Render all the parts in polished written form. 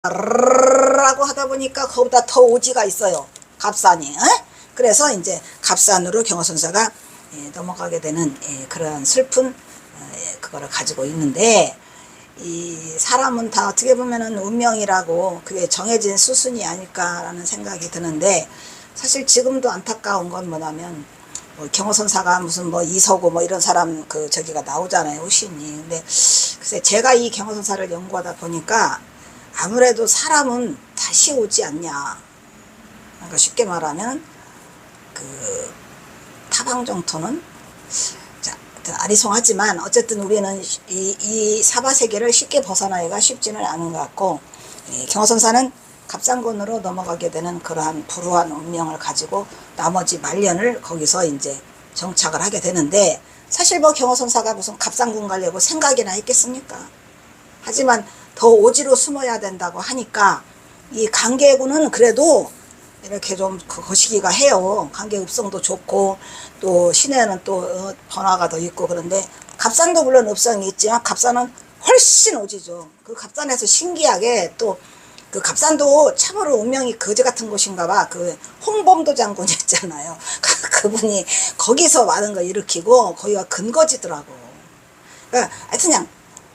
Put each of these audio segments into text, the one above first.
라고 하다 보니까 거기다 더 오지가 있어요. 갑산이. 그래서 이제 갑산으로 경호선사가 넘어가게 되는 그런 슬픈 그거를 가지고 있는데, 이 사람은 다 어떻게 보면은 운명이라고 그게 정해진 수순이 아닐까라는 생각이 드는데, 사실 지금도 안타까운 건 뭐냐면 경호선사가 무슨 뭐 이서구 뭐 이런 사람 저기가 나오잖아요, 후신이. 근데 글쎄 제가 이 경호선사를 연구하다 보니까 아무래도 사람은 다시 오지 않냐. 그러니까 쉽게 말하면 타방정토는 아리송하지만 어쨌든 우리는 이 사바세계를 쉽게 벗어나기가 쉽지는 않은 것 같고, 경호선사는 갑상곤으로 넘어가게 되는 그러한 불우한 운명을 가지고 나머지 말년을 거기서 이제 정착을 하게 되는데, 사실 뭐 경호선사가 무슨 갑상군 가려고 생각이나 했겠습니까? 하지만 더 오지로 숨어야 된다고 하니까 이 간계군은 그래도 이렇게 좀 거시기가 해요. 간계읍성도 좋고 또 시내는 또 번화가 더 있고. 그런데 갑산도 물론 읍성이 있지만 갑산은 훨씬 오지죠. 그 갑산에서 신기하게 또 그 갑산도 참으로 운명이 거지 같은 곳인가 봐. 그 홍범도 장군 있잖아요. 그분이 거기서 많은 거 일으키고 거기가 근거지더라고. 그러니까 하여튼 그냥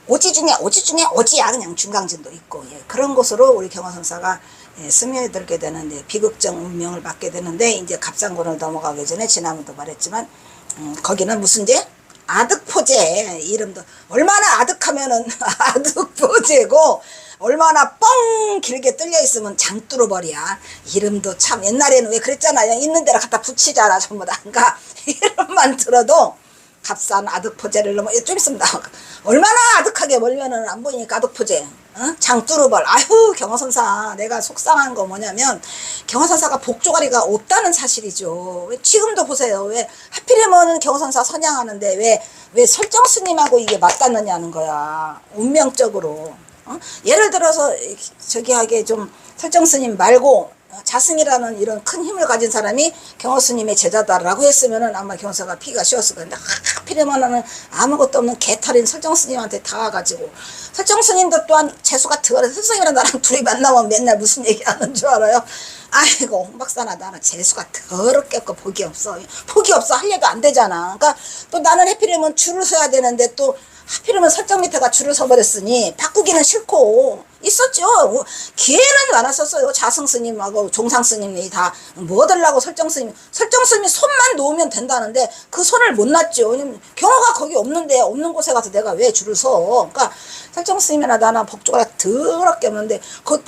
오지 중에 오지야. 그냥 중강진도 있고, 그런 곳으로 우리 경호선사가 스며들게 되는 비극적 운명을 받게 되는데, 이제 갑상군을 넘어가기 전에 지난번도 말했지만 거기는 무슨 제 아득포제, 이름도 얼마나 아득하면은 아득포제고, 얼마나 뻥 길게 뚫려 있으면 장뚜루벌이야. 이름도 참, 옛날에는 왜 그랬잖아요. 있는 데를 갖다 붙이잖아 전부 다. 그러니까 이름만 들어도 갑산 아득포제를 넘어, 좀 있으면 나와. 얼마나 아득하게 멀면은 안 보이니까 아득포제. 장뚜루벌. 아휴, 경호선사 내가 속상한 거 뭐냐면 경호선사가 복조가리가 없다는 사실이죠. 왜 지금도 보세요. 왜 하필이면 경호선사 선양하는데 왜 설정스님하고 이게 맞닿느냐는 거야. 운명적으로. 예를 들어서 저기 하게 좀 설정스님 말고 자승이라는 이런 큰 힘을 가진 사람이 경호스님의 제자다라고 했으면은 아마 경호사가 피가 쉬었을 건데, 하필이면은 아무것도 없는 개털인 설정스님한테 다가가지고, 설정스님도 또한 재수가 더러워. 설정이랑 나랑 둘이 만나면 맨날 무슨 얘기하는 줄 알아요? 아이고 홍박사나 나는 재수가 더럽게 없고 복이 없어 하려도 안 되잖아. 그러니까 또 나는 하필이면 줄을 서야 되는데 또 하필이면 설정 밑에가 줄을 서버렸으니 바꾸기는 싫고. 있었죠. 기회는 많았었어요. 자승스님하고 종상스님이 다 뭐 하려고 설정스님이 손만 놓으면 된다는데 그 손을 못 놨죠. 왜냐면 경호가 거기 없는데, 없는 곳에 가서 내가 왜 줄을 서. 그러니까 설정스님이나 나나 복조가 더럽게 없는데 그